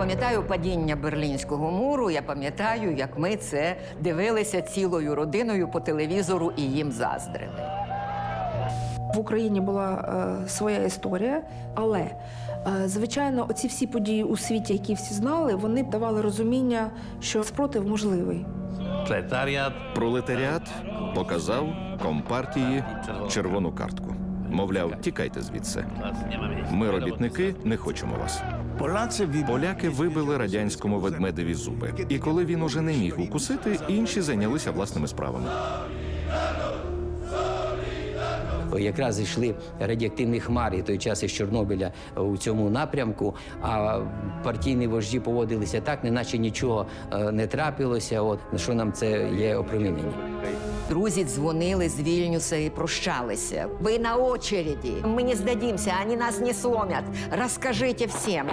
пам'ятаю падіння Берлінського муру, я пам'ятаю, як ми це дивилися цілою родиною по телевізору і їм заздрили. В Україні була своя історія, але, звичайно, оці всі події у світі, які всі знали, вони давали розуміння, що спротив можливий. Пролетаріат показав Компартії червону картку. Мовляв, тікайте звідси. Ми, робітники, не хочемо вас. Поляки вибили радянському ведмедеві зуби. І коли він уже не міг укусити, інші зайнялися власними справами. Якраз йшли радіоактивні хмари той час із Чорнобиля у цьому напрямку, а партійні вожді поводилися так, неначе нічого не трапилося, що нам це є опромінення. Друзі дзвонили з Вільнюса і прощалися. «Ви на очереді. Ми не здадимося, вони нас не сломять. Розкажіть всім».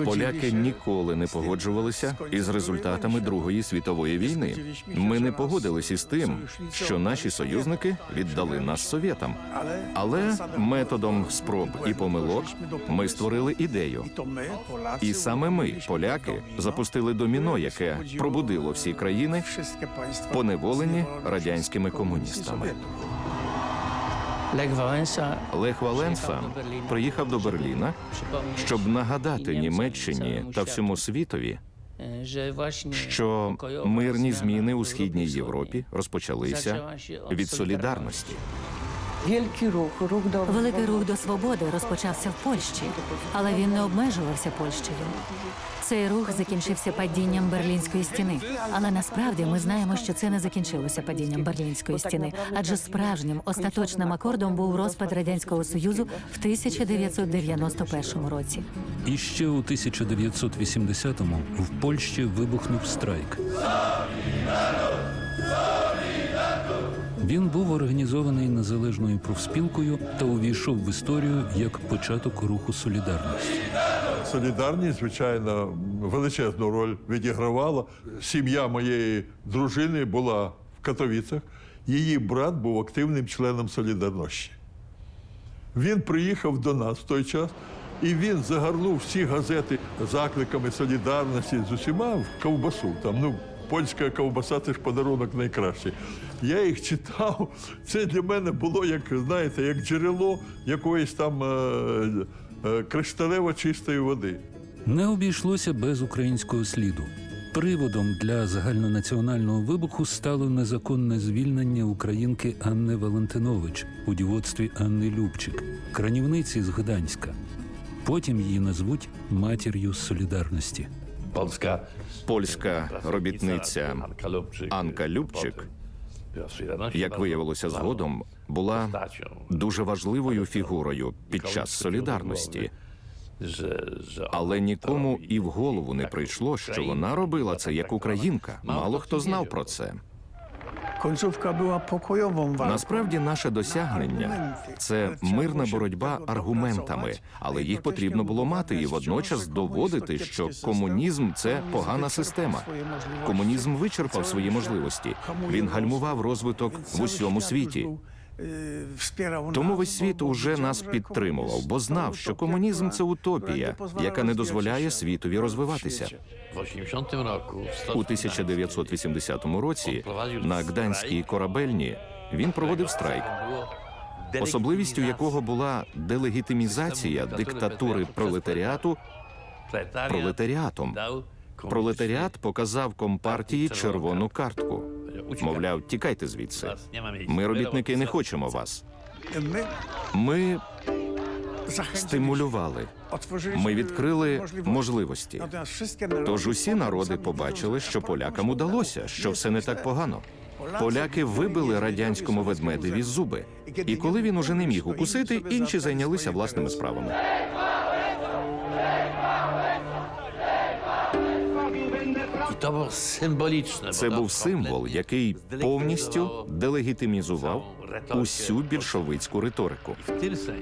Поляки ніколи не погоджувалися із результатами Другої світової війни. Ми не погодилися із тим, що наші союзники віддали нас совєтам. Але методом спроб і помилок ми створили ідею. І саме ми, поляки, запустили доміно, яке пробудило всі країни, поневолені радянськими комуністами. Лех Валенса приїхав до Берліна, щоб нагадати Німеччині та всьому світові, що мирні зміни у Східній Європі розпочалися від солідарності. Великий рух до свободи розпочався в Польщі, але він не обмежувався Польщею. Цей рух закінчився падінням Берлінської стіни. Але насправді ми знаємо, що це не закінчилося падінням Берлінської стіни, адже справжнім остаточним акордом був розпад Радянського Союзу в 1991 році. І ще у 1980-му в Польщі вибухнув страйк. Він був організований незалежною профспілкою та увійшов в історію як початок руху «Солідарності». Солідарність, звичайно, величезну роль відігравала. Сім'я моєї дружини була в Катовіцях. Її брат був активним членом Солідарності. Він приїхав до нас в той час, і він загорнув всі газети закликами солідарності з усіма в ковбасу. Польська ковбаса – це ж подарунок найкращий. Я їх читав. Це для мене було, як, знаєте, як джерело якоїсь там кришталево чистої води. Не обійшлося без українського сліду. Приводом для загальнонаціонального вибуху стало незаконне звільнення українки Анни Валентинович у дівоцтві Анни Любчик, кранівниці з Гданська. Потім її назвуть матір'ю солідарності. Польська робітниця Анка Любчик, як виявилося згодом, була дуже важливою фігурою під час солідарності. Але нікому і в голову не прийшло, що вона робила це як українка. Мало хто знав про це. Насправді, наше досягнення – це мирна боротьба аргументами, але їх потрібно було мати і водночас доводити, що комунізм – це погана система. Комунізм вичерпав свої можливості. Він гальмував розвиток в усьому світі. Тому весь світ уже нас підтримував, бо знав, що комунізм – це утопія, яка не дозволяє світові розвиватися. У 1980 році на Гданській корабельні він проводив страйк, особливістю якого була делегітимізація диктатури пролетаріату пролетаріатом. Пролетаріат показав компартії червону картку. Мовляв, тікайте звідси. Ми, робітники, не хочемо вас. Ми стимулювали. Ми відкрили можливості. Тож усі народи побачили, що полякам удалося, що все не так погано. Поляки вибили радянському ведмедеві зуби. І коли він уже не міг укусити, інші зайнялися власними справами. Це був символ, який повністю делегітимізував усю більшовицьку риторику.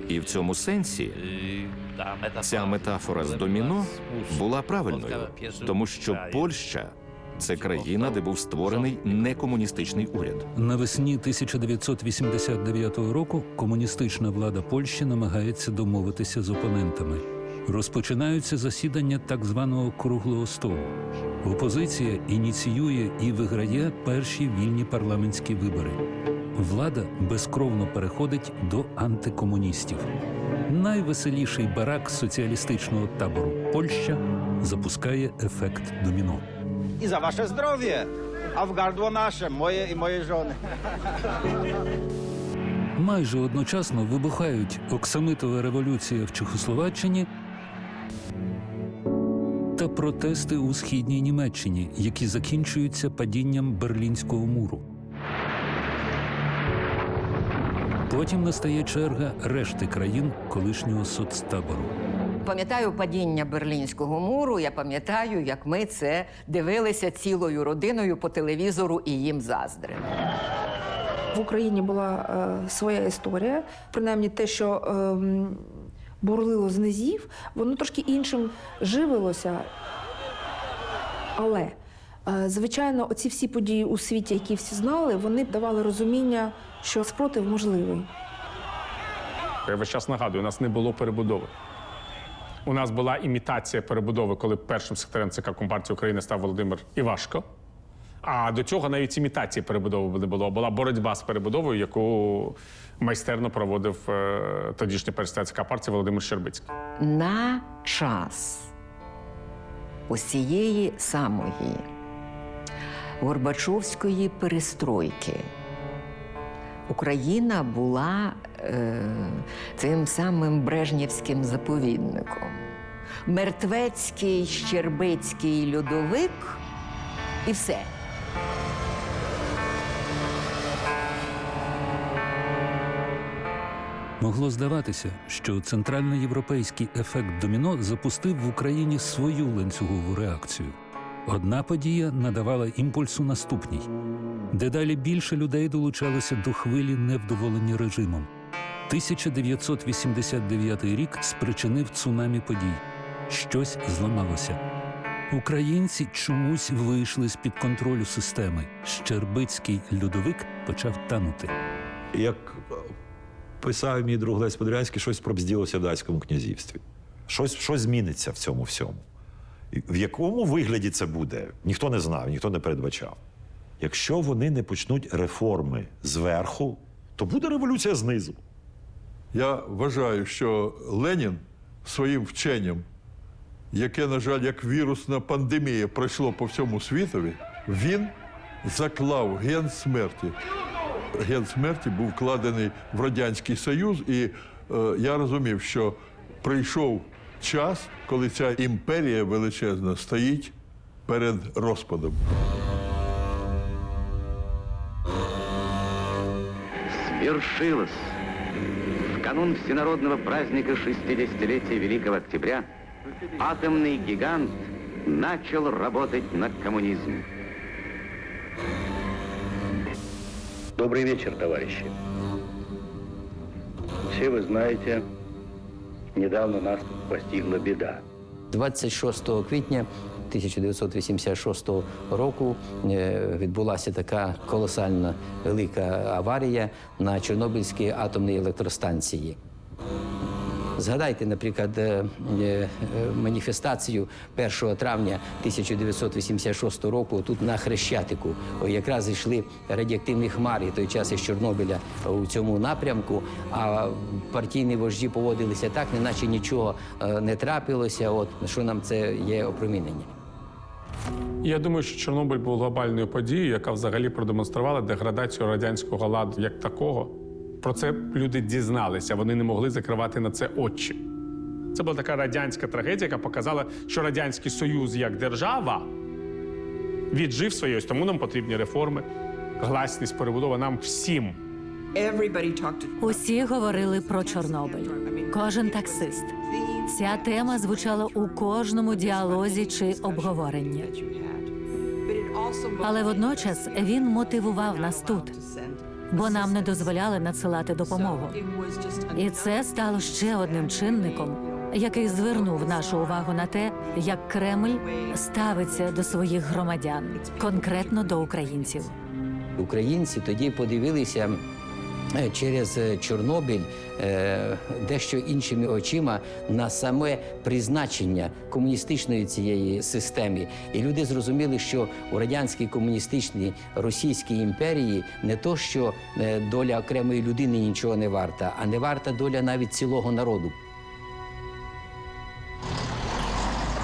І в цьому сенсі ця метафора з доміно була правильною, тому що Польща – це країна, де був створений некомуністичний уряд. Навесні 1989 року комуністична влада Польщі намагається домовитися з опонентами. Розпочинаються засідання так званого «круглого столу». Опозиція ініціює і виграє перші вільні парламентські вибори. Влада безкровно переходить до антикомуністів. Найвеселіший барак соціалістичного табору Польща запускає ефект доміно. I za wasze zdrowie, a w gardło nasze, moje i mojej żony. Майже одночасно вибухають оксамитова революція в Чехословаччині та протести у східній Німеччині, які закінчуються падінням Берлінського муру. Потім настає черга решти країн колишнього соцтабору. Пам'ятаю падіння Берлінського муру, я пам'ятаю, як ми це дивилися цілою родиною по телевізору і їм заздрили. В Україні була своя історія, принаймні те, що бурлило з низів, воно трошки іншим живилося. Але, звичайно, оці всі події у світі, які всі знали, вони давали розуміння, що спротив можливий. Я весь час нагадую, у нас не було перебудови. У нас була імітація перебудови, коли першим секретарем ЦК Компартії України став Володимир Івашко. А до цього навіть імітації перебудови не було. Була боротьба з перебудовою, яку майстерно проводив тодішній перший ЦК партії Володимир Щербицький. На час ось цієї самої Горбачовської перестройки Україна була цим самим брежнєвським заповідником. Мертвецький, щербицький льодовик і все. Могло здаватися, що центральноєвропейський ефект доміно запустив в Україні свою ланцюгову реакцію. Одна подія надавала імпульсу наступній. Дедалі більше людей долучалося до хвилі невдоволення режимом. 1989 рік спричинив цунамі подій. Щось зламалося. Українці чомусь вийшли з-під контролю системи. Щербицький льодовик почав танути. Як писав мій друг Лесь Подрянський, щось пробзділося в Датському князівстві. Щось зміниться в цьому всьому. В якому вигляді це буде, ніхто не знав, ніхто не передбачав. Якщо вони не почнуть реформи зверху, то буде революція знизу. Я вважаю, що Ленін своїм вченням, яке, на жаль, як вірусна пандемія пройшло по всьому світові, він заклав ген смерті. Ген смерті був вкладений в Радянський Союз, і я розумів, що прийшов час, коли ця імперія величезна стоїть перед розпадом. Свершилось. В канун всенародного праздника 60-летия Великого Октября атомный гигант начал работать на коммунизм. Добрый вечер, товарищи. Все вы знаете, недавно нас постигла беда. 26 квітня 1986 року відбулася така колосальна велика аварія на Чорнобильській атомній електростанції. Згадайте, наприклад, маніфестацію 1 травня 1986 року тут на Хрещатику. Якраз йшли радіоактивні хмари той час із Чорнобиля у цьому напрямку, а партійні вожді поводилися так, неначе нічого не трапилося, що нам це є опромінення. Я думаю, що Чорнобиль був глобальною подією, яка взагалі продемонструвала деградацію радянського ладу як такого. Про це люди дізналися, вони не могли закривати на це очі. Це була така радянська трагедія, яка показала, що Радянський Союз як держава віджив своє. Тому нам потрібні реформи, гласність, перебудова нам всім. Усі говорили про Чорнобиль. Кожен таксист. Ця тема звучала у кожному діалозі чи обговоренні. Але водночас він мотивував нас тут, бо нам не дозволяли надсилати допомогу. І це стало ще одним чинником, який звернув нашу увагу на те, як Кремль ставиться до своїх громадян, конкретно до українців. Українці тоді подивилися через Чорнобиль дещо іншими очима на саме призначення комуністичної цієї системи. І люди зрозуміли, що у радянській комуністичній Російській імперії не то, що доля окремої людини нічого не варта, а не варта доля навіть цілого народу.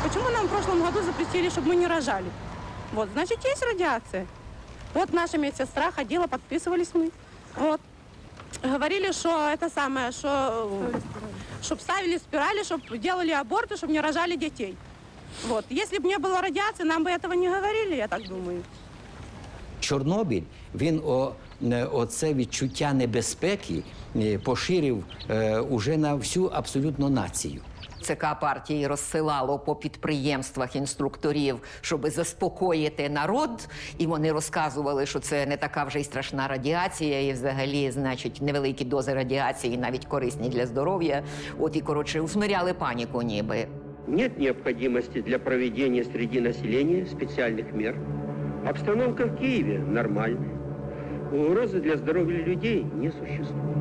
Почему нам в прошлом году запретили, чтобы мы не рожали? Вот, значит, есть радиация. Вот наша медсестра ходила, подписывались мы. Вот. Говорили, что это самое, что чтобы ставили спирали, чтобы делали аборты, чтобы не рожали детей. Вот. Если бы не было радиации, нам бы этого не говорили, я так думаю. Чорнобиль, він оце відчуття небезпеки поширив уже на всю абсолютно націю. ЦК партії розсилало по підприємствах інструкторів, щоб заспокоїти народ, і вони розказували, що це не така вже й страшна радіація, і взагалі, значить, невеликі дози радіації навіть корисні для здоров'я. От і, коротше, усмиряли паніку ніби. Нет необходимости для проведения среди населения специальных мер. Обстановка в Киеве нормальная. Угрозы для здоровья людей не существует.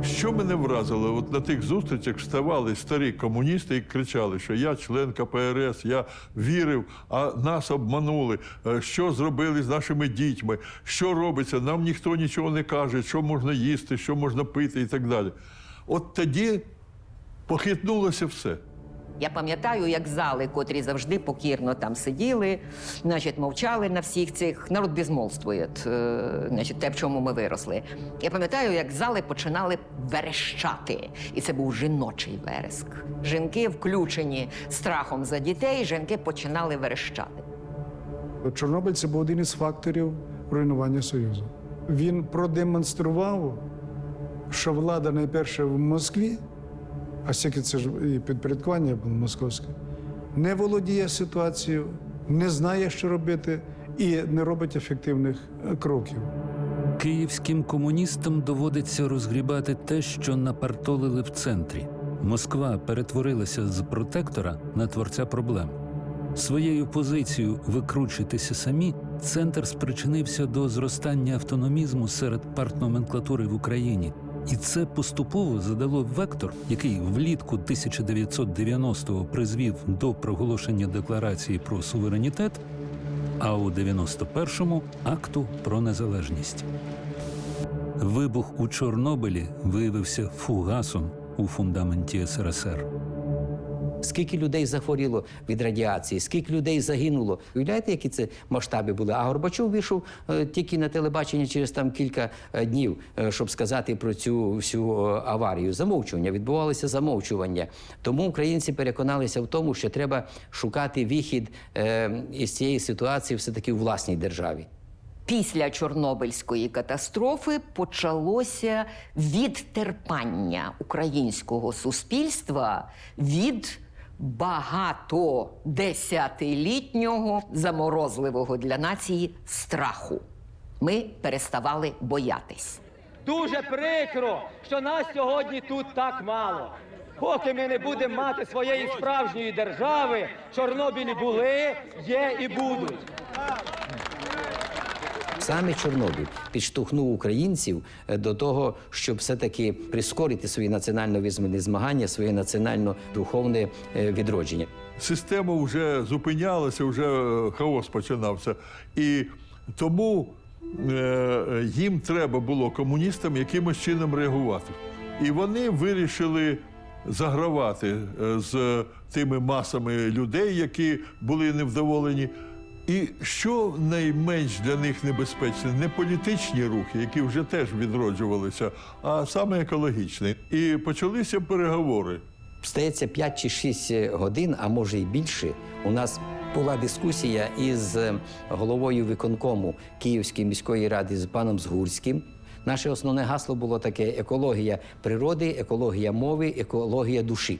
Що мене вразило, от на тих зустрічах вставали старі комуністи і кричали, що я член КПРС, я вірив, а нас обманули, що зробили з нашими дітьми, що робиться, нам ніхто нічого не каже, що можна їсти, що можна пити і так далі. От тоді похитнулося все. Я пам'ятаю, як зали, котрі завжди покірно там сиділи, значить, мовчали на всіх цих, народ безмолвствує, значить, те, в чому ми виросли. Я пам'ятаю, як зали починали верещати, і це був жіночий вереск. Жінки, включені страхом за дітей, жінки починали верещати. Чорнобиль – це був один із факторів руйнування Союзу. Він продемонстрував, що влада найперше в Москві, а стільки це ж і підпорядкування було московське, не володіє ситуацією, не знає, що робити, і не робить ефективних кроків. Київським комуністам доводиться розгрібати те, що напартолили в центрі. Москва перетворилася з протектора на творця проблем. Своєю позицією «викручуйтеся самі» центр спричинився до зростання автономізму серед партноменклатури в Україні. І це поступово задало вектор, який влітку 1990-го призвів до проголошення Декларації про суверенітет, а у 91-му – Акту про незалежність. Вибух у Чорнобилі виявився фугасом у фундаменті СРСР. Скільки людей захворіло від радіації, скільки людей загинуло. Уявляєте, які це масштаби були? А Горбачов вийшов тільки на телебачення через там кілька днів, щоб сказати про цю всю аварію. Замовчування, відбувалося замовчування. Тому українці переконалися в тому, що треба шукати вихід із цієї ситуації все-таки у власній державі. Після Чорнобильської катастрофи почалося відтерпання українського суспільства від багатодесятилітнього заморозливого для нації страху. Ми переставали боятись. Дуже прикро, що нас сьогодні тут так мало. Поки ми не будемо мати своєї справжньої держави, Чорнобилі були, є і будуть. Саме Чорнобиль підштовхнув українців до того, щоб все-таки прискорити свої національно-визвольні змагання, своє національно-духовне відродження. Система вже зупинялася, вже хаос починався. І тому їм треба було, комуністам, якимось чином реагувати. І вони вирішили загравати з тими масами людей, які були невдоволені. І що найменш для них небезпечне? Не політичні рухи, які вже теж відроджувалися, а саме екологічні. І почалися переговори. Здається, 5 чи 6 годин, а може і більше, у нас була дискусія із головою виконкому Київської міської ради з паном Згурським. Наше основне гасло було таке: екологія природи, екологія мови, екологія душі.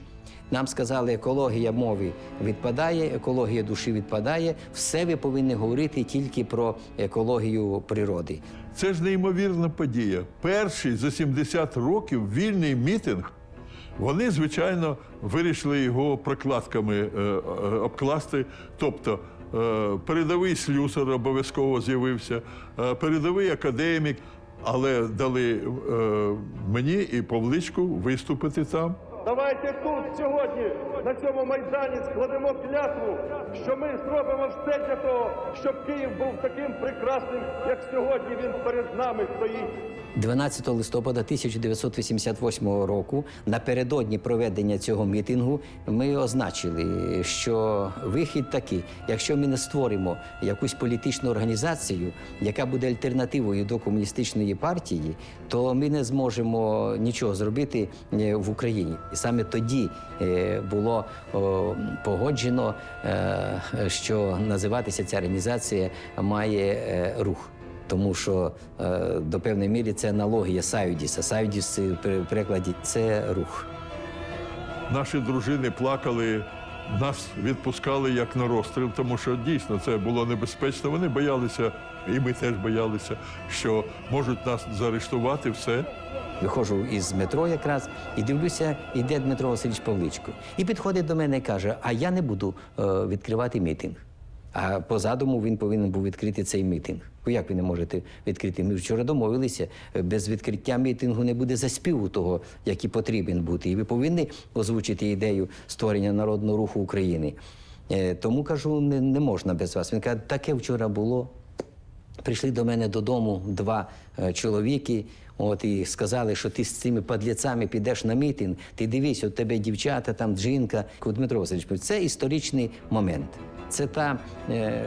Нам сказали, екологія мови відпадає, екологія душі відпадає, все ви повинні говорити тільки про екологію природи. Це ж неймовірна подія. Перший за 70 років вільний мітинг. Вони, звичайно, вирішили його прокладками обкласти. Тобто передовий слюсар обов'язково з'явився, передовий академік, але дали мені і Павличку виступити там. Давайте тут сьогодні, на цьому Майдані, складемо клятву, що ми зробимо все для того, щоб Київ був таким прекрасним, як сьогодні він перед нами стоїть. 12 листопада 1988 року, напередодні проведення цього мітингу, ми означили, що вихід такий: якщо ми не створимо якусь політичну організацію, яка буде альтернативою до комуністичної партії, то ми не зможемо нічого зробити в Україні. І саме тоді було погоджено, що називатися ця організація має «Рух». Тому що до певної міри це аналогія Сайодіса. Сайодіс в перекладі – це рух. Наші дружини плакали, нас відпускали як на розстріл, тому що дійсно це було небезпечно. Вони боялися, і ми теж боялися, що можуть нас заарештувати, все. Виходжу із метро якраз і дивлюся, йде Дмитро Васильович Павличко. І підходить до мене і каже: а я не буду відкривати мітинг. А по задуму він повинен був відкрити цей мітинг. Як ви не можете відкрити? Ми вчора домовилися, без відкриття мітингу не буде заспіву того, який потрібен бути. І ви повинні озвучити ідею створення народного руху України. Тому, кажу, не можна без вас. Він каже: таке вчора було. Прийшли до мене додому 2 чоловіки, і сказали, що ти з цими падліцями підеш на мітинг, ти дивись, от тебе дівчата, там жінка. Дмитро Васильович, це історичний момент. Це та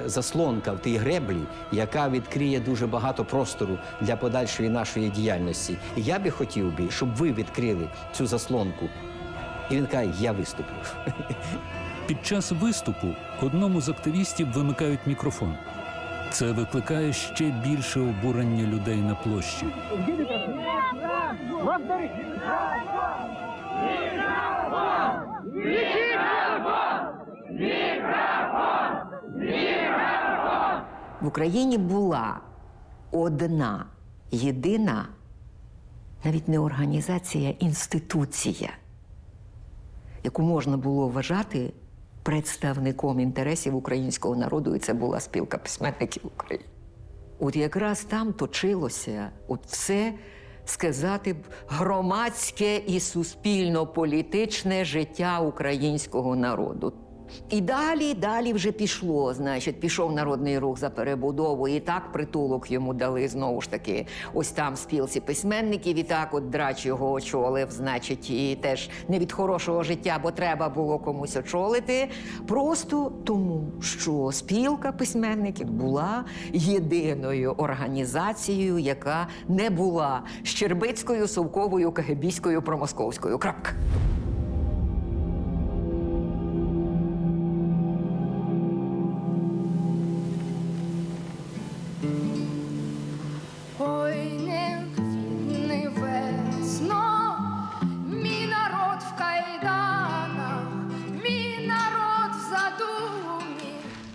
заслонка в тій греблі, яка відкриє дуже багато простору для подальшої нашої діяльності. І я би хотів, щоб ви відкрили цю заслонку. І він каже: я виступлю. Під час виступу одному з активістів вимикають мікрофон. Це викликає ще більше обурення людей на площі. В Україні була одна, єдина, навіть не організація, інституція, яку можна було вважати представником інтересів українського народу, і це була спілка письменників України. От якраз там точилося все, сказати б, громадське і суспільно-політичне життя українського народу. І далі вже пішло, пішов Народний рух за перебудову, і так притулок йому дали, знову ж таки, ось там в спілці письменників, і так от Драч його очолив, і теж не від хорошого життя, бо треба було комусь очолити, просто тому, що спілка письменників була єдиною організацією, яка не була Щербицькою, Совковою, Кагебійською, Промосковською. Крапка.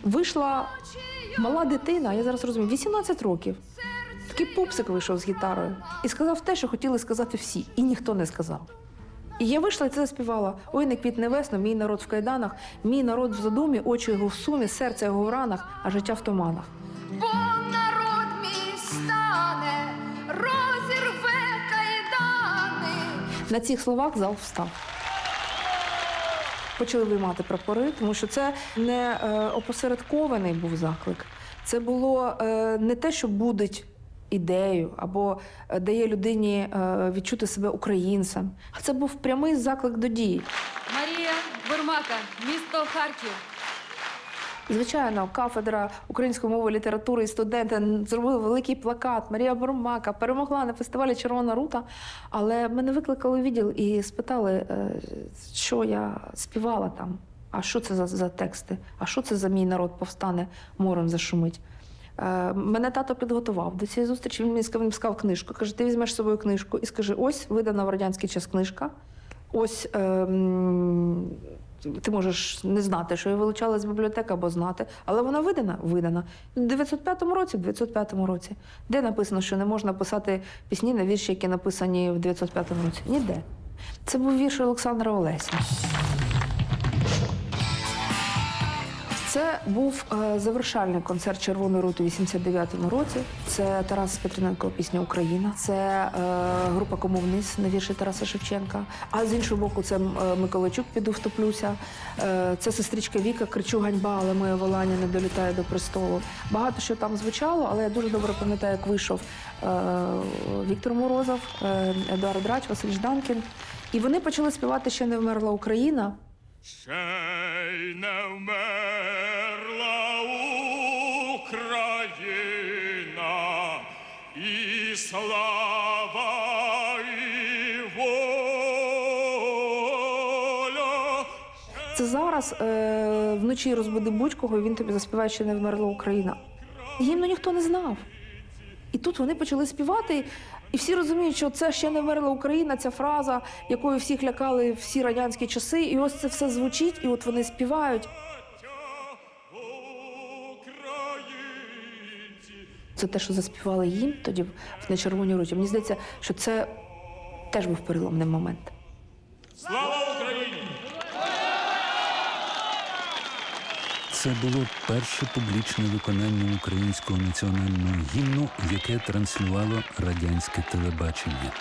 Вийшла мала дитина, я зараз розумію, 18 років. Такий пупсик вийшов з гітарою і сказав те, що хотіли сказати всі, і ніхто не сказав. І я вийшла і це заспівала. Ой, не квітне весно, мій народ в кайданах, мій народ в задумі, очі його в сумі, серце його в ранах, а життя в туманах. Бо народ мій стане, розірве кайдани. На цих словах зал встав. Почали виймати прапори, тому що це не опосередкований був заклик. Це було не те, що будить ідею або дає людині відчути себе українцем. А це був прямий заклик до дії. Марія Бурмака, місто Харків. Звичайно, кафедра української мови, літератури і студенти зробили великий плакат. Марія Бурмака перемогла на фестивалі «Червона рута». Але мене викликали в відділ і спитали, що я співала там. А що це за тексти? А що це за мій народ повстане, морем зашумить? Мене тато підготував до цієї зустрічі. Він мені сказав книжку. Каже, ти візьмеш з собою книжку і скажи, ось видана в радянський час книжка, ось ти можеш не знати, що її вилучали з бібліотеки, або знати, але вона видана? Видана. В 905 році? В 905 році. Де написано, що не можна писати пісні на вірші, які написані в 905 році? Ніде. Це був вірш Олександра Олеся. Це був завершальний концерт «Червоної рути» у 89-му році. Це Тарас Петрененко пісня «Україна». Це група «Комунист» на вірші Тараса Шевченка. А з іншого боку, це Миколайчук «Піду втоплюся». Це сестричка Віка «Кричу ганьба, але моє волання не долітає до престолу». Багато що там звучало, але я дуже добре пам'ятаю, як вийшов Віктор Морозов, Едуард Драч, Василь Жданкін. І вони почали співати «Ще не вмерла Україна». Ще й не вмерла Україна, і слава, і воля. Це зараз вночі розбуди будь-кого, і він тобі заспіває «Ще не вмерла Україна». Гімну ніхто не знав. І тут вони почали співати, і всі розуміють, що це «Ще не вмерла Україна», ця фраза, якою всіх лякали всі радянські часи, і ось це все звучить, і от вони співають. Це те, що заспівали їм тоді на «Червоній руті». Мені здається, що це теж був переломний момент. Слава Україні! Це було перше публічне виконання українського національного гімну, яке транслювало радянське телебачення.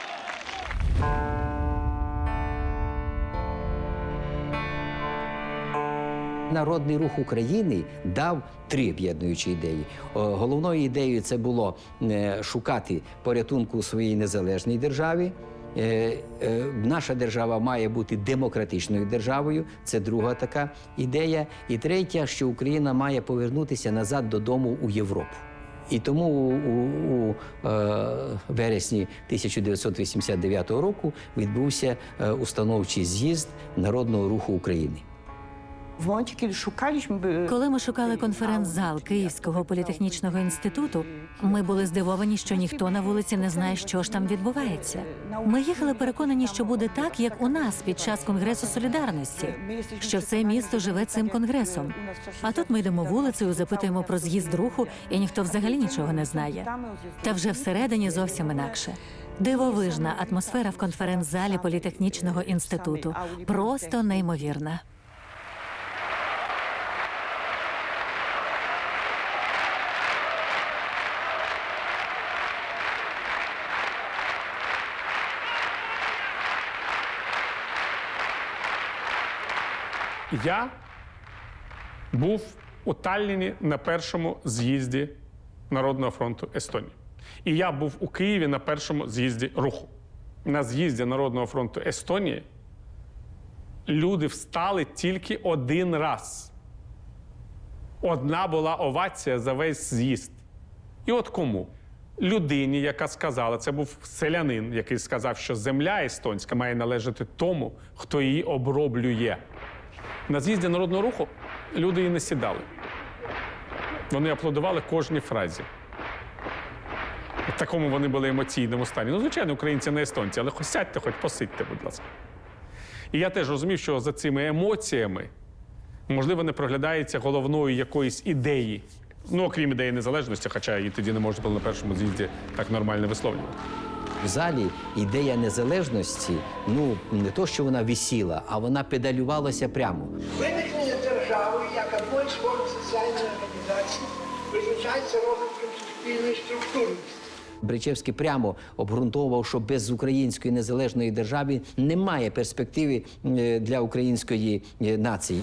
Народний рух України дав три об'єднуючі ідеї. Головною ідеєю це було шукати порятунку у своїй незалежній державі. Наша держава має бути демократичною державою. Це друга така ідея. І третя, що Україна має повернутися назад додому у Європу. І тому у вересні 1989 року відбувся установчий з'їзд Народного руху України. Коли ми шукали конференц-зал Київського політехнічного інституту, ми були здивовані, що ніхто на вулиці не знає, що ж там відбувається. Ми їхали переконані, що буде так, як у нас під час Конгресу Солідарності, що все місто живе цим конгресом. А тут ми йдемо вулицею, запитуємо про з'їзд руху, і ніхто взагалі нічого не знає. Та вже всередині зовсім інакше. Дивовижна атмосфера в конференц-залі політехнічного інституту. Просто неймовірна. Я був у Талліні на першому з'їзді Народного фронту Естонії. І я був у Києві на першому з'їзді руху. На з'їзді Народного фронту Естонії люди встали тільки один раз. Одна була овація за весь з'їзд. І от кому? Людині, яка сказала, це був селянин, який сказав, що земля естонська має належати тому, хто її оброблює. На з'їзді Народного руху люди і не сідали. Вони аплодували кожній фразі. В такому вони були емоційному стані. Ну, звичайно, українці не естонці, але хоч сядьте, хоч посидьте, будь ласка. І я теж розумів, що за цими емоціями, можливо, не проглядається головної якоїсь ідеї. Ну, окрім ідеї незалежності, хоча її тоді не можна було на першому з'їзді так нормально висловлювати. В залі ідея незалежності, ну, не то, що вона висіла, а вона педалювалася прямо. Виникнення держави як одної з форм соціальної організації визначається розвитком суспільної структурності. Бричевський прямо обґрунтовував, що без української незалежної держави немає перспективи для української нації.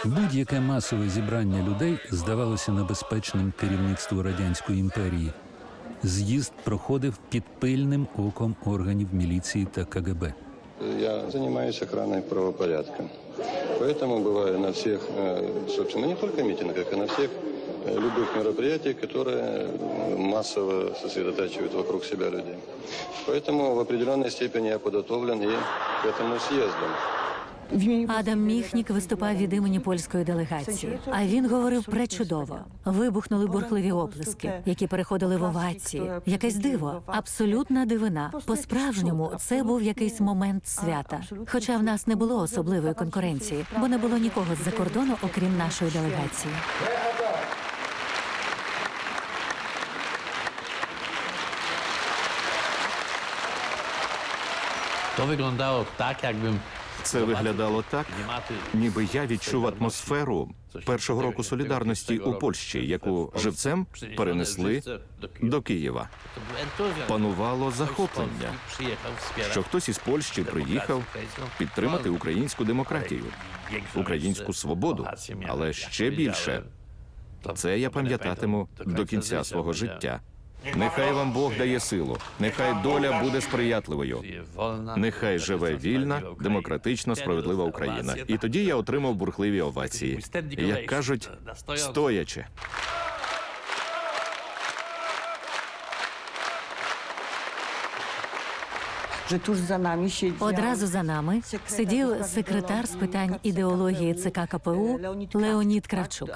Будь-яке масове зібрання людей здавалося небезпечним керівництву Радянської імперії. З'їзд проходив під пильним оком органів міліції та КГБ. Я занимаюсь охраной правопорядка. Поэтому бываю на всех, собственно, не только митингах, а на всех любых мероприятиях, которые массово сосредотачивают вокруг себя людей. Поэтому в определенной степени я подготовлен и к этому съезду. Адам Міхнік виступав від імені польської делегації, а він говорив пречудово. Вибухнули бурхливі оплески, які переходили в овації. Якесь диво, абсолютна дивина. По-справжньому це був якийсь момент свята. Хоча в нас не було особливої конкуренції, бо не було нікого з-за кордону, окрім нашої делегації. Це виглядало так, ніби я відчув атмосферу першого року солідарності у Польщі, яку живцем перенесли до Києва. Панувало захоплення, що хтось із Польщі приїхав підтримати українську демократію, українську свободу, але ще більше. Це я пам'ятатиму до кінця свого життя. Нехай вам Бог дає силу, нехай доля буде сприятливою, нехай живе вільна, демократична, справедлива Україна. І тоді я отримав бурхливі овації. Як кажуть, стоячи. Одразу за нами сидів секретар з питань ідеології ЦК КПУ Леонід Кравчук.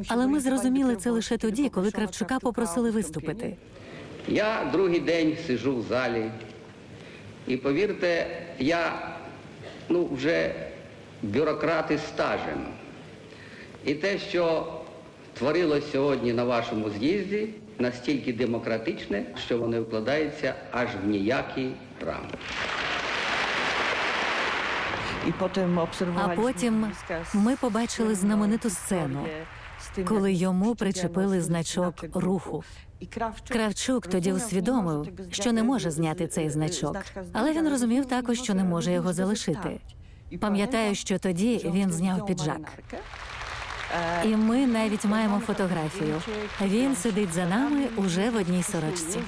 Але ми зрозуміли це лише тоді, коли Кравчука попросили виступити. Я другий день сиджу в залі, і повірте, я вже бюрократ із стажем. І те, що творилось сьогодні на вашому з'їзді, настільки демократичне, що воно вкладається аж в ніякий рамок. А потім ми побачили знамениту сцену, коли йому причепили значок руху. Кравчук тоді усвідомив, що не може зняти цей значок, але він розумів також, що не може його залишити. Пам'ятаю, що тоді він зняв піджак. І ми навіть маємо фотографію. Він сидить за нами уже в одній сорочці.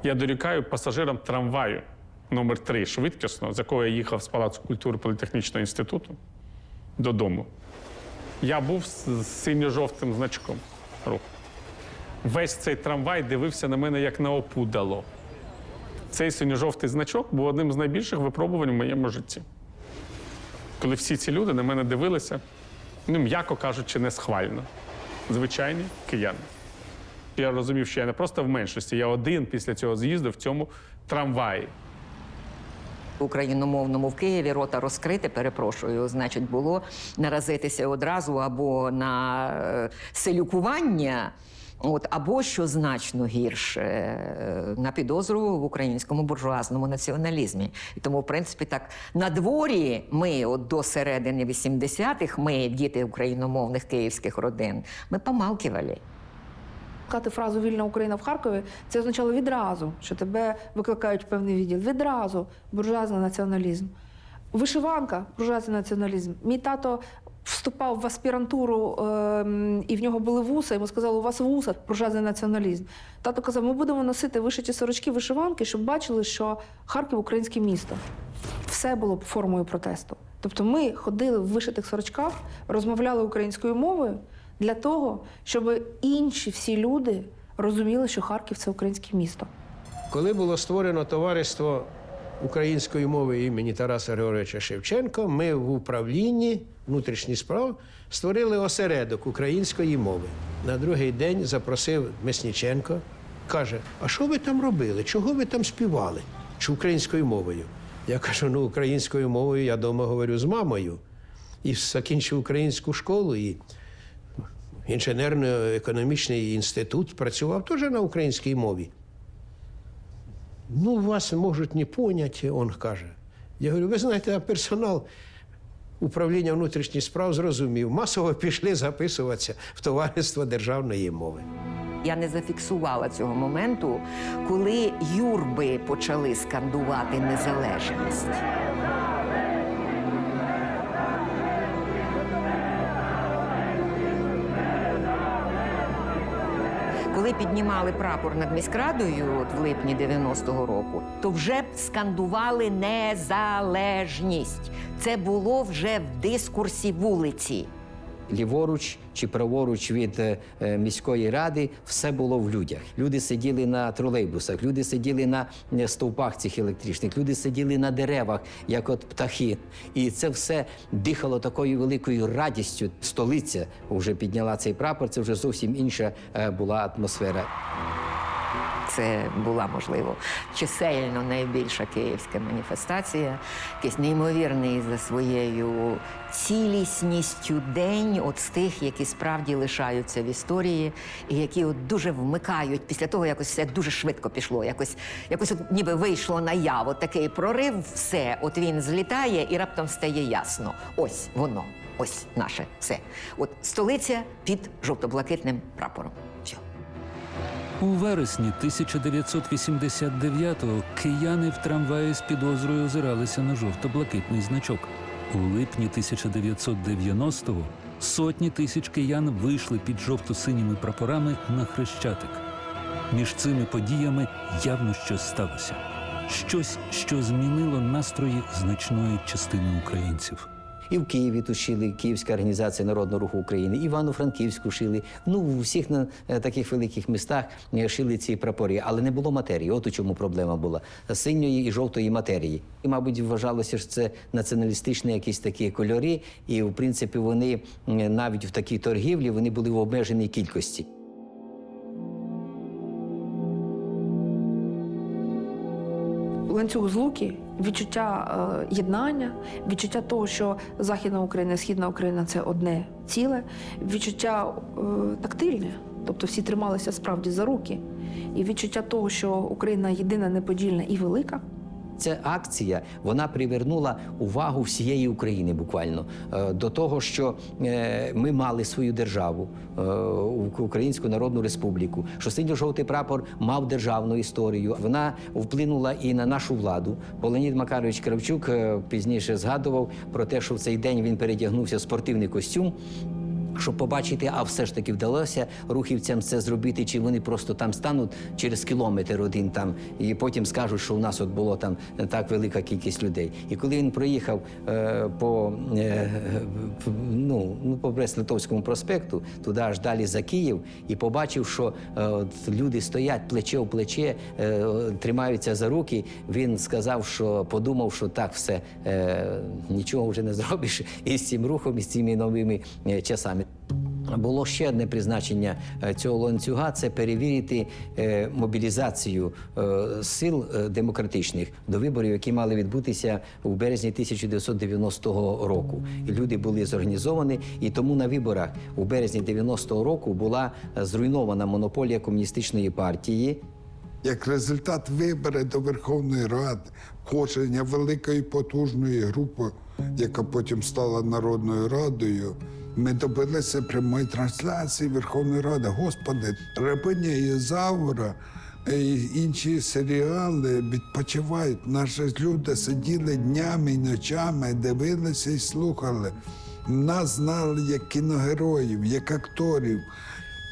Я дорікаю пасажирам трамваю номер 3 швидкісно, з якого я їхав з Палацу культури Політехнічного інституту додому. Я був з синьо-жовтим значком руху. Весь цей трамвай дивився на мене як на опудало. Цей синьо-жовтий значок був одним з найбільших випробувань в моєму житті. Коли всі ці люди на мене дивилися, м'яко кажучи, несхвально. Звичайні кияни. Я розумів, що я не просто в меншості, я один після цього з'їзду в цьому трамваї. Україномовному в Києві рота розкрити, перепрошую, значить, було наразитися одразу або на селюкування, або, що значно гірше, на підозру в українському буржуазному націоналізмі. І тому, в принципі, так, на дворі ми до середини 80-х, ми, діти україномовних київських родин, ми помалкивали. Сказати фразу «Вільна Україна в Харкові» – це означало відразу, що тебе викликають в певний відділ. Відразу буржуазний націоналізм. Вишиванка – буржуазний націоналізм. Мій тато вступав в аспірантуру, і в нього були вуса, йому сказали, у вас вуса, буржуазний націоналізм. Тато казав, ми будемо носити вишиті сорочки, вишиванки, щоб бачили, що Харків – українське місто. Все було формою протесту. Тобто ми ходили в вишитих сорочках, розмовляли українською мовою для того, щоб інші всі люди розуміли, що Харків – це українське місто. Коли було створено товариство української мови імені Тараса Григоровича Шевченка, ми в управлінні внутрішніх справ створили осередок української мови. На другий день запросив Мисніченко, каже, а що ви там робили? Чого ви там співали? Чи українською мовою? Я кажу, ну, українською мовою я вдома говорю з мамою. І закінчив українську школу, і інженерно-економічний інститут працював теж на українській мові. Ну, вас можуть не поняти, він каже. Я говорю, ви знаєте, а персонал управління внутрішніх справ зрозумів. Масово пішли записуватися в Товариство державної мови. Я не зафіксувала цього моменту, коли юрби почали скандувати незалежність. Коли піднімали прапор над міськрадою от в липні 90-го року, то вже скандували незалежність. Це було вже в дискурсі вулиці. Ліворуч чи праворуч від міської ради все було в людях. Люди сиділи на тролейбусах, люди сиділи на стовпах цих електричних, люди сиділи на деревах, як от птахи. І це все дихало такою великою радістю. Столиця вже підняла цей прапор, це вже зовсім інша була атмосфера. Це була, можливо, чисельно найбільша київська маніфестація. Якийсь неймовірний за своєю цілісністю день от з тих, які справді лишаються в історії і які от дуже вмикають. Після того якось все дуже швидко пішло, якось от ніби вийшло наяву. Такий прорив, все, от він злітає і раптом стає ясно. Ось воно, ось наше все. От столиця під жовто-блакитним прапором. Все. У вересні 1989-го кияни в трамваї з підозрою озиралися на жовто-блакитний значок. У липні 1990-го сотні тисяч киян вийшли під жовто-синіми прапорами на Хрещатик. Між цими подіями явно щось сталося. Щось, що змінило настрої значної частини українців. І в Києві тут шили Київська організація Народного руху України, Івано-Франківську шили. Ну, у всіх на таких великих містах шили ці прапори, але не було матерії. От у чому проблема була. Синьої і жовтої матерії. І, мабуть, вважалося, що це націоналістичні якісь такі кольори, і, в принципі, вони навіть в такій торгівлі вони були в обмеженій кількості. Ланцюг злуки, відчуття єднання, відчуття того, що Західна Україна і Східна Україна – це одне ціле, відчуття тактильне, тобто всі трималися справді за руки, і відчуття того, що Україна єдина, неподільна і велика. Ця акція, вона привернула увагу всієї України буквально до того, що ми мали свою державу, Українську Народну Республіку, що синьо-жовтий прапор мав державну історію. Вона вплинула і на нашу владу. Леонід Макарович Кравчук пізніше згадував про те, що в цей день він передягнувся в спортивний костюм, щоб побачити, а все ж таки вдалося рухівцям це зробити, чи вони просто там стануть через кілометр один там, і потім скажуть, що у нас от було там так велика кількість людей. І коли він проїхав по Брест-Литовському проспекту, туди аж далі за Київ, і побачив, що люди стоять плече в плече, тримаються за руки, він сказав, що подумав, що так все, нічого вже не зробиш із цим рухом, із цими новими часами. Було ще одне призначення цього ланцюга – це перевірити мобілізацію сил демократичних до виборів, які мали відбутися у березні 1990 року. І люди були зорганізовані, і тому на виборах у березні 90-го року була зруйнована монополія комуністичної партії. Як результат виборів до Верховної Ради, входження великої потужної групи, яка потім стала Народною Радою, ми добилися прямої трансляції Верховної Ради. Господи, «Рабиня Ізаура» і інші серіали відпочивають. Наші люди сиділи днями і ночами, дивилися і слухали. Нас знали як кіногероїв, як акторів.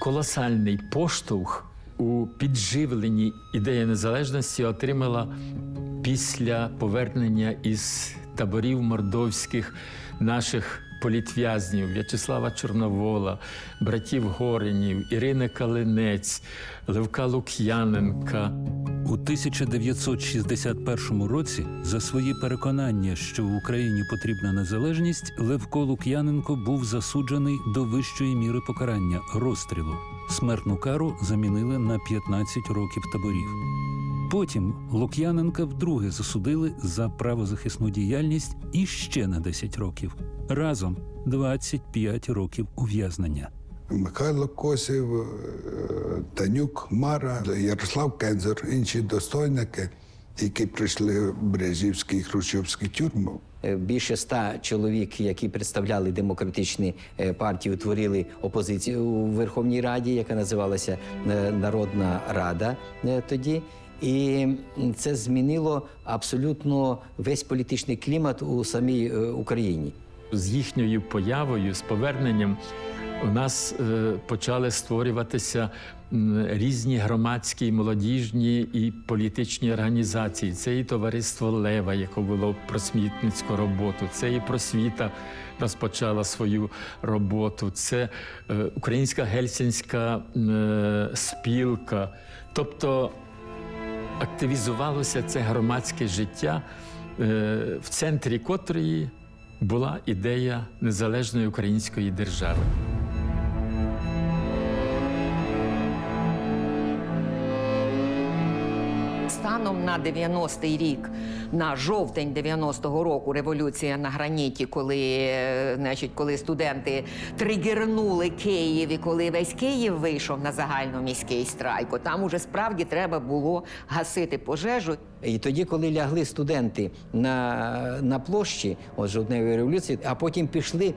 Колосальний поштовх у підживленні ідеї незалежності отримала після повернення із таборів мордовських наших політв'язнів В'ячеслава Чорновола, братів Горенів, Ірини Калинець, Левка Лук'яненка. У 1961 році за свої переконання, що в Україні потрібна незалежність, Левко Лук'яненко був засуджений до вищої міри покарання – розстрілу. Смертну кару замінили на 15 років таборів. Потім Лук'яненка вдруге засудили за правозахисну діяльність і ще на 10 років. Разом 25 років ув'язнення. Михайло Косів, Танюк Мара, Ярослав Кензер, інші достойники, які прийшли в Брежнівські і Хрущовські тюрми. Більше 100 чоловік, які представляли демократичні партії, утворили опозицію у Верховній Раді, яка називалася Народна Рада тоді. І це змінило абсолютно весь політичний клімат у самій Україні. З їхньою появою, з поверненням, у нас почали створюватися різні громадські, молодіжні і політичні організації. Це і Товариство Лева, яке було просвітницьку роботу, це і Просвіта розпочала свою роботу, це Українська Гельсінська спілка. Тобто активізувалося це громадське життя, в центрі котрої була ідея незалежної української держави. Станом на 90-й рік, на жовтень 90-го року, революція на граніті, коли студенти тригернули Київ, і коли весь Київ вийшов на загальноміський страйк, там уже справді треба було гасити пожежу. І тоді, коли лягли студенти на площі, от жовтневої революції, а потім пішли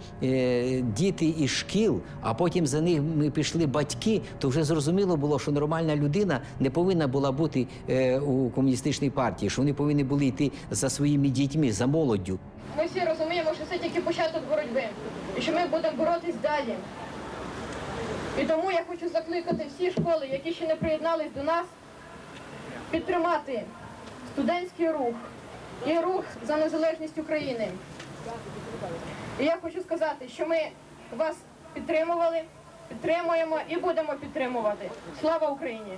діти із шкіл, а потім за ними пішли батьки, то вже зрозуміло було, що нормальна людина не повинна була бути у комуністичній партії, що вони повинні були йти за своїми дітьми, за молоддю. Ми всі розуміємо, що це тільки початок боротьби, і що ми будемо боротись далі. І тому я хочу закликати всі школи, які ще не приєднались до нас, підтримати студентський рух і рух за незалежність України. І я хочу сказати, що ми вас підтримували, підтримуємо і будемо підтримувати. Слава Україні!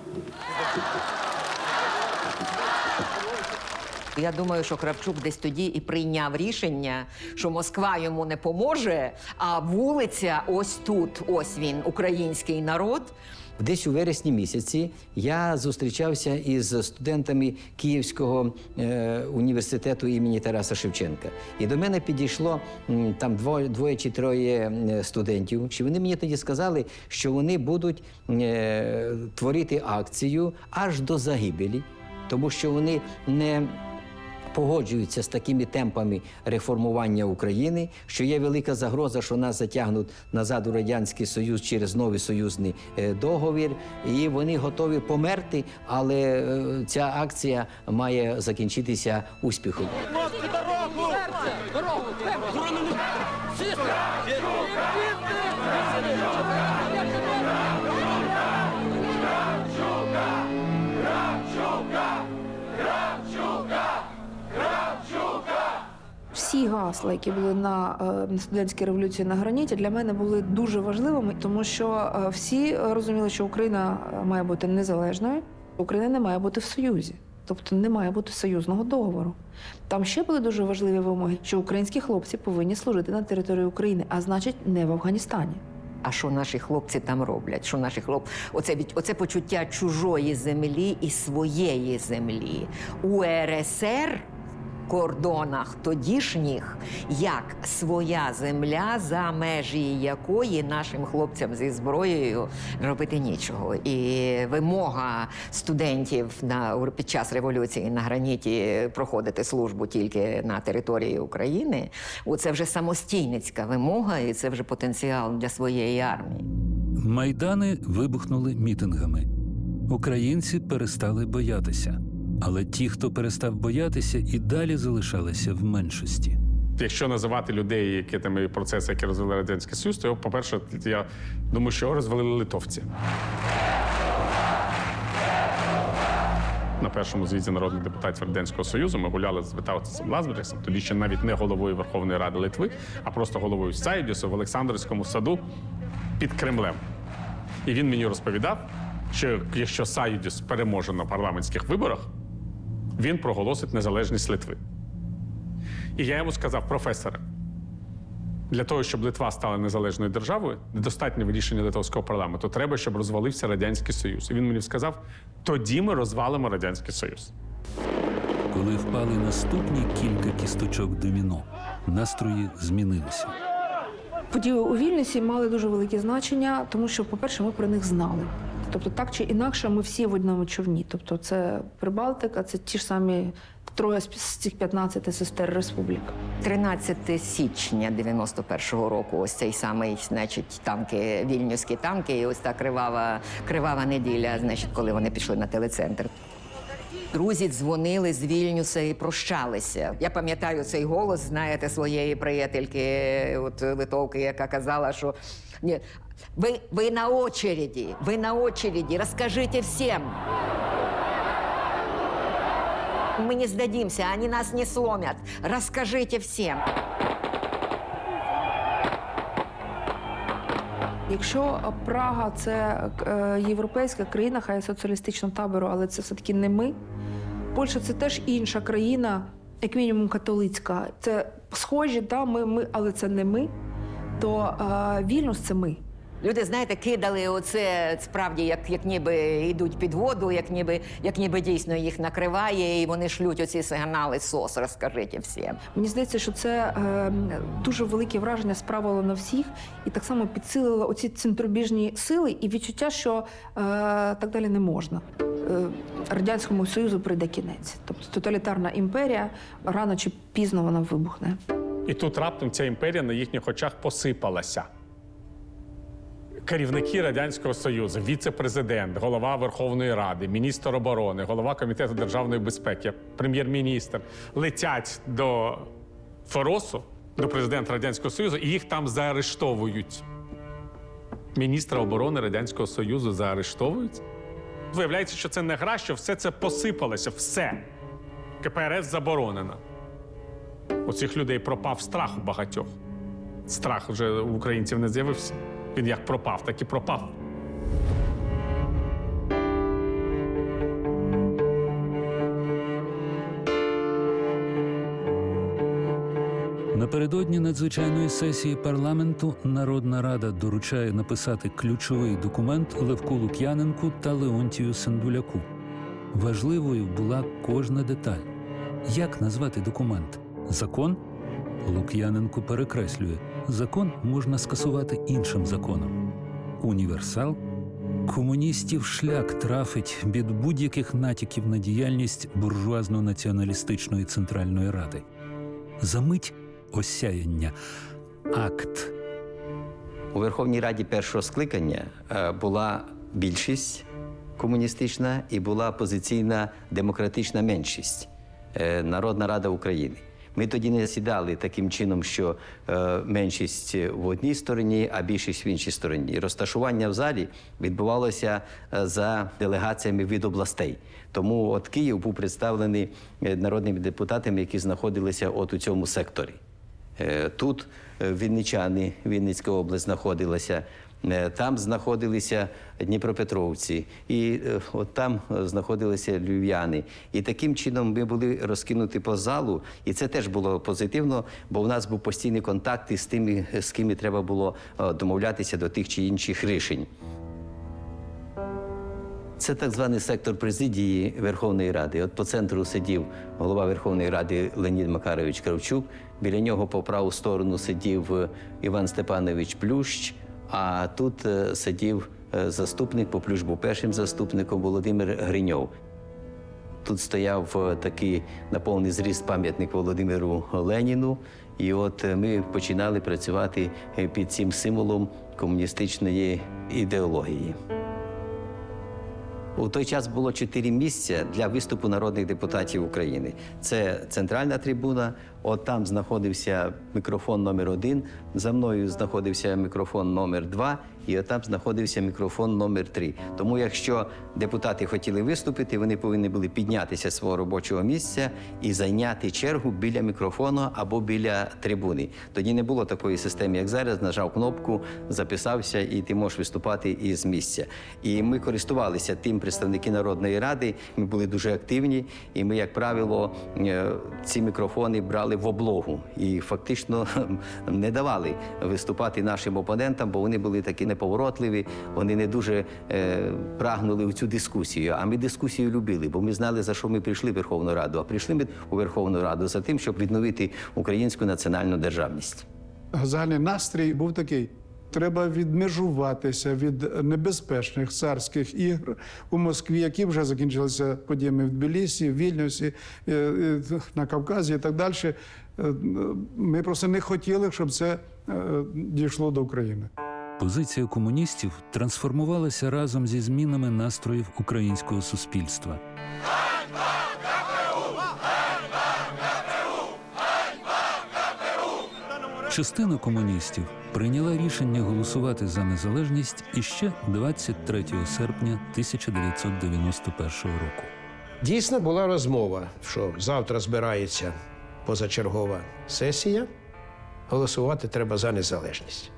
Я думаю, що Кравчук десь тоді і прийняв рішення, що Москва йому не поможе, а вулиця ось тут, ось він, український народ. Десь у вересні місяці я зустрічався із студентами Київського університету імені Тараса Шевченка. І до мене підійшло там двоє чи троє студентів. Чи вони мені тоді сказали, що вони будуть творити акцію аж до загибелі, тому що вони не погоджуються з такими темпами реформування України, що є велика загроза, що нас затягнуть назад у Радянський Союз через новий союзний договір, і вони готові померти, але ця акція має закінчитися успіхом. Всі гасла, які були на студентській революції на граніті, для мене були дуже важливими, тому що всі розуміли, що Україна має бути незалежною, Україна не має бути в Союзі. Тобто не має бути союзного договору. Там ще були дуже важливі вимоги, що українські хлопці повинні служити на території України, а значить, не в Афганістані. А що наші хлопці там роблять? Що наші оце почуття чужої землі і своєї землі. У РСР кордонах тодішніх, як своя земля, за межі якої нашим хлопцям зі зброєю робити нічого. І вимога студентів під час революції на граніті проходити службу тільки на території України, це вже самостійницька вимога, і це вже потенціал для своєї армії. Майдани вибухнули мітингами. Українці перестали боятися. Але ті, хто перестав боятися, і далі залишалися в меншості. якщо називати людей, які там і процеси, які розвели Радянський Союз, то, по-перше, я думаю, що його розвалили литовці. На першому з'їзді народних депутатів Радянського Союзу ми гуляли з Витаутисом Лазбергісом, тоді ще навіть не головою Верховної Ради Литви, а просто головою Сайдісу в Олександрівському саду під Кремлем. І він мені розповідав, що якщо Сайдіс переможе на парламентських виборах, він проголосить незалежність Литви. І я йому сказав: професоре, для того, щоб Литва стала незалежною державою, недостатньо рішення литовського парламенту. Треба, щоб розвалився Радянський Союз. І він мені сказав: тоді ми розвалимо Радянський Союз. Коли впали наступні кілька кісточок доміно, настрої змінилися. Події у Вільнюсі мали дуже велике значення, тому що, по-перше, ми про них знали. Тобто, так чи інакше, ми всі в одному човні. Тобто, це Прибалтика, це ті ж самі троє з цих 15 сестер республік. 13 січня 91-го року, ось цей самий, значить, танки, вільнюські танки, і ось та кривава неділя, значить, коли вони пішли на телецентр. Друзі дзвонили з Вільнюса і прощалися. Я пам'ятаю цей голос, знаєте, своєї приятельки, от литовки, яка казала, що ні, ви на очереді, розкажіть всім. Мы не сдадимся, они нас не сломят. Расскажите всем. Якщо Прага – це європейська країна, хай соціалістичного табору, але це все-таки не ми. Польща – це теж інша країна, як мінімум католицька. Це схожі, да, ми, але це не ми. То Вільнюс – це ми. Люди, знаєте, кидали оце, справді, як ніби йдуть під воду, як ніби дійсно їх накриває, і вони шлють оці сигнали СОС, розкажіть всім. Мені здається, що це дуже велике враження справило на всіх, і так само підсилило оці центробіжні сили і відчуття, що так далі не можна. Радянському Союзу прийде кінець. Тобто тоталітарна імперія, рано чи пізно вона вибухне. І тут раптом ця імперія на їхніх очах посипалася. Керівники Радянського Союзу, віце-президент, голова Верховної Ради, міністр оборони, голова Комітету державної безпеки, прем'єр-міністр летять до Форосу, до президента Радянського Союзу, і їх там заарештовують. Міністра оборони Радянського Союзу заарештовують? Виявляється, що це не гра, що все це посипалося, все. КПРС заборонено. У цих людей пропав страх у багатьох. Страх вже у українців не з'явився. Він як пропав, так і пропав. Напередодні надзвичайної сесії парламенту Народна Рада доручає написати ключовий документ Левку Лук'яненку та Леонтію Сандуляку. Важливою була кожна деталь. Як назвати документ? Закон? Лук'яненко перекреслює. Закон можна скасувати іншим законом. Універсал? Комуністів шлях трафить від будь-яких натяків на діяльність буржуазно-націоналістичної Центральної Ради. Замить осяяння. Акт. У Верховній Раді першого скликання була більшість комуністична і була опозиційна демократична меншість – Народна Рада України. Ми тоді не сідали таким чином, що меншість в одній стороні, а більшість в іншій стороні. Розташування в залі відбувалося за делегаціями від областей. Тому от Київ був представлений народними депутатами, які знаходилися от у цьому секторі. Тут вінничани, Вінницька область знаходилася, там знаходилися дніпропетровці, і от там знаходилися львів'яни. І таким чином ми були розкинуті по залу, і це теж було позитивно, бо в нас був постійний контакт із тими, з ким треба було домовлятися до тих чи інших рішень. Це так званий сектор президії Верховної Ради. От по центру сидів голова Верховної Ради Леонід Макарович Кравчук, біля нього по праву сторону сидів Іван Степанович Плющ, а тут сидів заступник, бо Плющ був першим заступником, Володимир Гриньов. Тут стояв такий на повний зріст пам'ятник Володимиру Леніну, і от ми починали працювати під цим символом комуністичної ідеології. У той час було 4 місця для виступу народних депутатів України. Це центральна трибуна, от там знаходився мікрофон номер 1, за мною знаходився мікрофон номер 2, і от там знаходився мікрофон номер 3. Тому якщо депутати хотіли виступити, вони повинні були піднятися з свого робочого місця і зайняти чергу біля мікрофону або біля трибуни. Тоді не було такої системи, як зараз. Нажав кнопку, записався, і ти можеш виступати із місця. І ми користувалися тим, представники Народної Ради, ми були дуже активні, і ми, як правило, ці мікрофони брали в облогу і фактично не давали виступати нашим опонентам, бо вони були такі неповоротливі, вони не дуже прагнули у цю дискусію. А ми дискусію любили, бо ми знали, за що ми прийшли в Верховну Раду. А прийшли ми у Верховну Раду за тим, щоб відновити українську національну державність. Загальний настрій був такий: треба відмежуватися від небезпечних царських ігор у Москві, які вже закінчилися подіями в Тбілісі, в Вільнюсі, на Кавказі і так далі. Ми просто не хотіли, щоб це дійшло до України. Позиція комуністів трансформувалася разом зі змінами настроїв українського суспільства. Частина комуністів прийняла рішення голосувати за незалежність іще 23 серпня 1991 року. Дійсно була розмова, що завтра збирається позачергова сесія, голосувати треба за незалежність.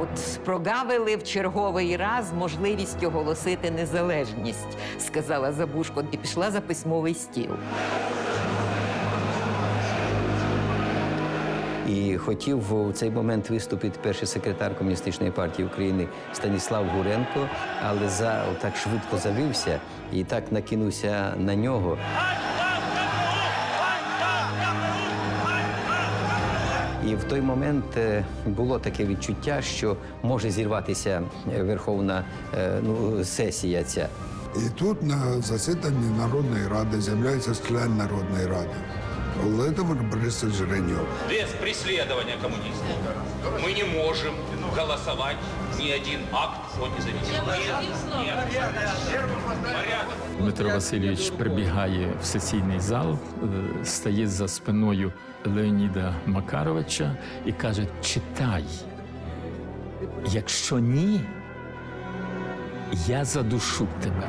От прогавили в черговий раз можливість оголосити незалежність, сказала Забужко, і пішла за письмовий стіл. І хотів у цей момент виступити перший секретар Комуністичної партії України Станіслав Гуренко, але так швидко завівся і так накинувся на нього. І в той момент було таке відчуття, що може зірватися Верховна сесія ця. І тут на засіданні Народної Ради з'являється член Народної Ради Володимир Борисович Жираньов. Без преследования коммунистов мы не можем голосовать ни один акт о независимости. Дмитро Васильович прибігає в сесійний зал, стає за спиною Леоніда Макаровича і каже: читай. Якщо ні, я задушу тебе.